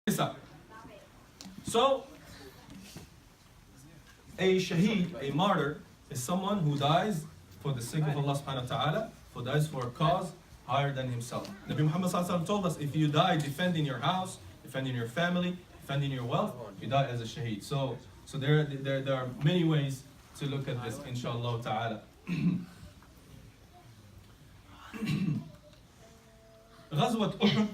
Mesa. So, a shaheed, a martyr, is someone who dies for the sake of Allah subhanahu wa ta'ala, who dies for a cause higher than himself. Nabi Muhammad sallallahu alaihi wasallam told us, if you die defending your house, defending your family, defending your wealth, you die as a shaheed. So there are many ways to look at this, inshallah ta'ala. Ghazwat Uhud,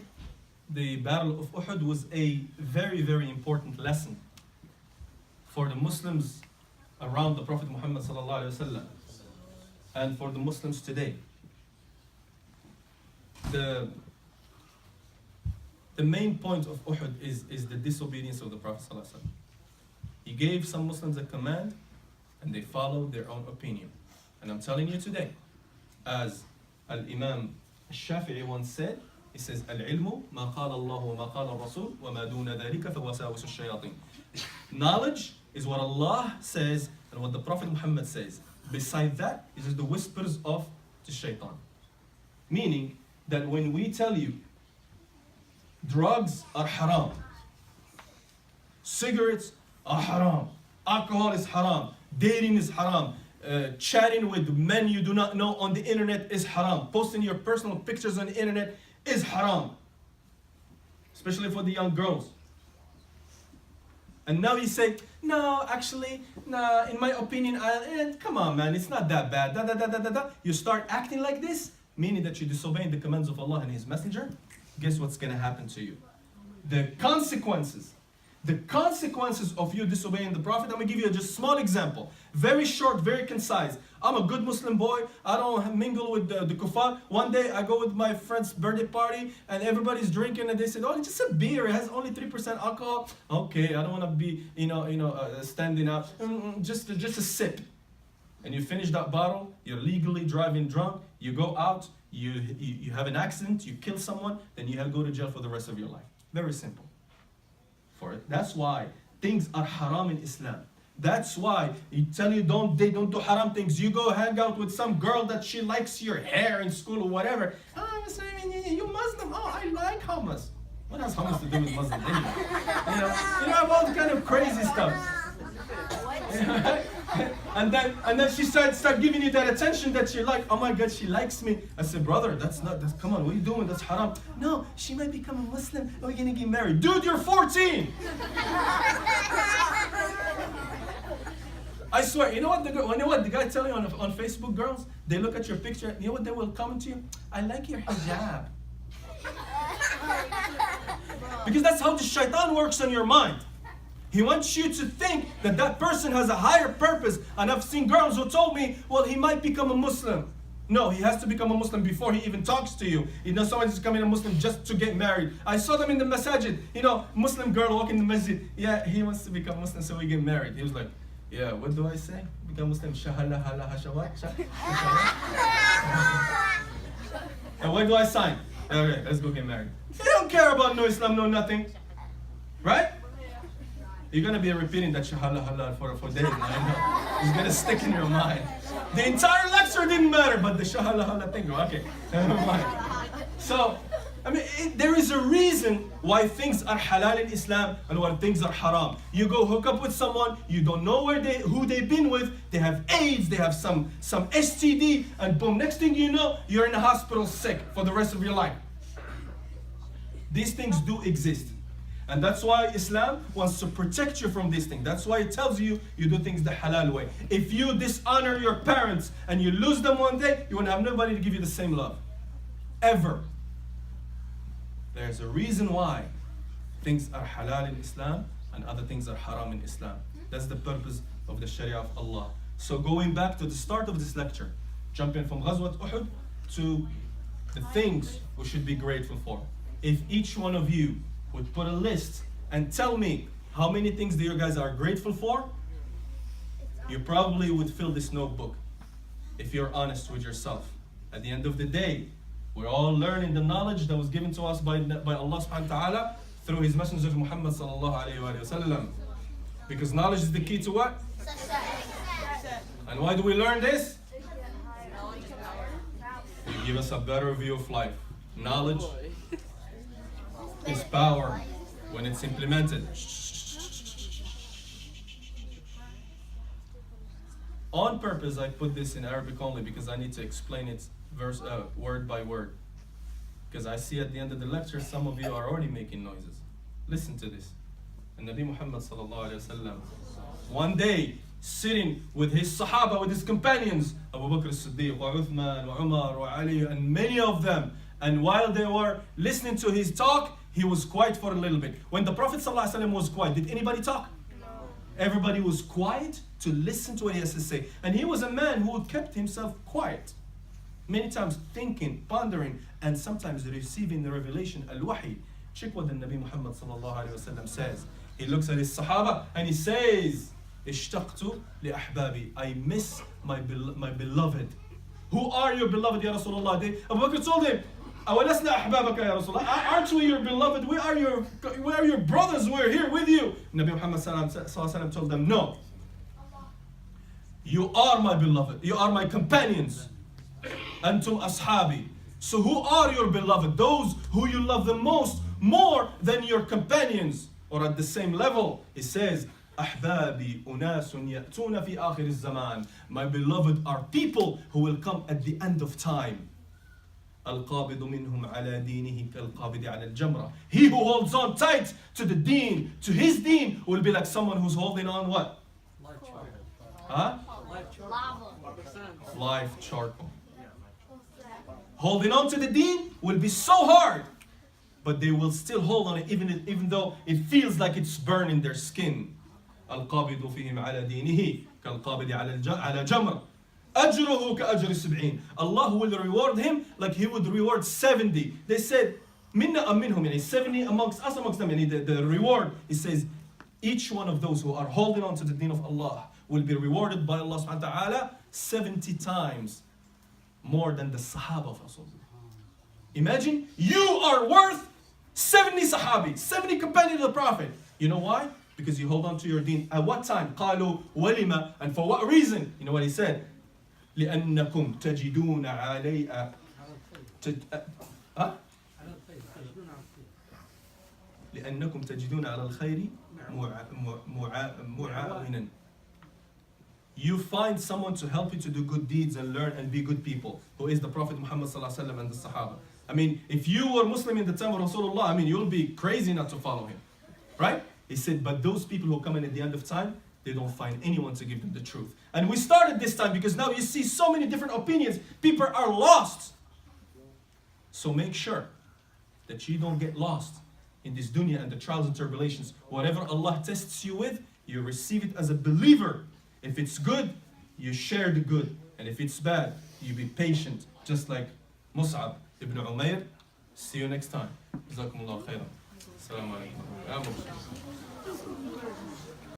the Battle of Uhud, was a very, very important lesson for the Muslims around the Prophet Muhammad sallallahu alaihi wasallam and for the Muslims today. The main point of Uhud is the disobedience of the Prophet sallallahu alaihi wasallam. He gave some Muslims a command and they followed their own opinion. And I'm telling you today, as Al-Imam Al-Shafi'i once said, he says, Al-ilmu ma qala Allah wa ma qala Rasul wa ma duna dhalika fa wasawis al-shayatin. Knowledge is what Allah says and what the Prophet Muhammad says. Beside that, it is the whispers of the shaitan. Meaning that when we tell you drugs are haram, cigarettes are haram, alcohol is haram, dating is haram, chatting with men you do not know on the internet is haram, posting your personal pictures on the internet is haram, especially for the young girls. And now you say, no, actually, nah, in my opinion, come on, man, it's not that bad. You start acting like this, meaning that you're disobeying the commands of Allah and His Messenger. Guess what's going to happen to you? The consequences of you disobeying the Prophet. I'm going to give you just a small example. Very short, very concise. I'm a good Muslim boy. I don't mingle with the kuffar. One day I go with my friend's birthday party and everybody's drinking and they said, oh, it's just a beer. It has only 3% alcohol. Okay, I don't want to be, standing out. Just a sip. And you finish that bottle. You're legally driving drunk. You go out. You have an accident. You kill someone. Then you have to go to jail for the rest of your life. Very simple. For it. That's why things are haram in Islam. That's why you tell you don't do haram things. You go hang out with some girl that she likes your hair in school or whatever. Oh, you Muslim. Oh, I like hummus. What has hummus to do with Muslim anyway? You know all kind of crazy stuff. and then she start giving you that attention that you're like, oh my God, she likes me. I said, brother, come on, what are you doing? That's haram. No, she might become a Muslim and we're gonna get married. Dude, you're 14. I swear, you know what the guy tell you on Facebook, girls? They look at your picture, you know what they will comment to you? I like your hijab. Because that's how the shaitan works on your mind. He wants you to think that that person has a higher purpose. And I've seen girls who told me, well, he might become a Muslim. No, he has to become a Muslim before he even talks to you. You know, someone is becoming a Muslim just to get married. I saw them in the Masjid. Muslim girl walking in the Masjid. Yeah, he wants to become Muslim so we get married. He was like, yeah, what do I say? Become Muslim. Shahala hala hashawat. And what do I sign? Okay, let's go get married. You don't care about no Islam, no nothing. Right? You're going to be repeating that shahala halal for days. It's going to stick in your mind. The entire lecture didn't matter, but the shahala halal thing, okay, never mind. So, there is a reason why things are halal in Islam and why things are haram. You go hook up with someone, you don't know who they've been with, they have AIDS, they have some STD, and boom, next thing you know, you're in the hospital sick for the rest of your life. These things do exist. And that's why Islam wants to protect you from these things. That's why it tells you do things the halal way. If you dishonor your parents and you lose them one day, you won't have nobody to give you the same love. Ever. There's a reason why things are halal in Islam and other things are haram in Islam. That's the purpose of the Sharia of Allah. So going back to the start of this lecture, jumping from Ghazwat Uhud to the things we should be grateful for. If each one of you would put a list and tell me how many things that you guys are grateful for, you probably would fill this notebook if you're honest with yourself. At the end of the day, we're all learning the knowledge that was given to us by Allah subhanahu wa ta'ala through His Messenger Muhammad sallallahu alayhi wa sallam. Because knowledge is the key to what? And why do we learn this? To give us a better view of life. Knowledge is power. When it's implemented. On purpose, I put this in Arabic only because I need to explain it word by word. Because I see at the end of the lecture, some of you are already making noises. Listen to this. And Nabi Muhammad sallallahu alayhi wa sallam, one day, sitting with his Sahaba, with his companions, Abu Bakr as-Siddiq, wa Uthman, wa Umar, wa Ali, and many of them. And while they were listening to his talk, he was quiet for a little bit. When the Prophet sallallahu alayhi wa sallam was quiet, did anybody talk? No. Everybody was quiet to listen to what he has to say. And he was a man who kept himself quiet. Many times thinking, pondering, and sometimes receiving the revelation, al-wahi. Check what the Nabi Muhammad sallallahu alayhi wa sallam says. He looks at his Sahaba and he says, Ishtaqtu li ahbabi. I miss my beloved. Who are your beloved, Ya Rasulullah? Abu Bakr told him, أَوَلَسْنَا أَحْبَابَكَ يَا Rasulullah. Aren't we your beloved? We are your brothers. We're here with you. Nabi Muhammad sallallahu alayhi wa sallam told them, no. You are my beloved. You are my companions. Antum ashabi. So who are your beloved? Those who you love the most, more than your companions, or at the same level. He says, أحبابي أناس يأتون في آخر الزمان. My beloved are people who will come at the end of time. القابض منهم على دينه كالقابض على الجمرة. He who holds on tight to the deen, to his deen, will be like someone who's holding on what? Live charcoal. Huh? Live charcoal. Holding on to the deen will be so hard, but they will still hold on it even though it feels like it's burning their skin. القابض فيهم على دينه كالقابض على جمر. أجره كأجر 70. Allah will reward him like he would reward 70. They said, منا أم منهم, يعني 70 amongst us, amongst them. Yani the reward, he says, each one of those who are holding on to the deen of Allah will be rewarded by Allah subhanahu wa ta'ala 70 times more than the Sahaba of Rasulullah. Imagine, you are worth 70 Sahabi, 70 companions of the Prophet. You know why? Because you hold on to your deen. At what time? قالوا ولما, and for what reason? You know what he said? لأنكم تجدون علي لأنكم تجدون على الخير معاونا. You find someone to help you to do good deeds and learn and be good people, who is the Prophet Muhammad sallallahu alaihi wasallam and the Sahaba. I mean, if you were Muslim in the time of Rasulullah, I mean, you'll be crazy not to follow him, right? He said, but those people who come in at the end of time, they don't find anyone to give them the truth. And we started this time because now you see so many different opinions. People are lost. So make sure that you don't get lost in this dunya and the trials and tribulations. Whatever Allah tests you with, you receive it as a believer. If it's good, you share the good. And if it's bad, you be patient. Just like Mus'ab ibn Umair. See you next time. Jazakumullah khairan. Assalamu alaikum.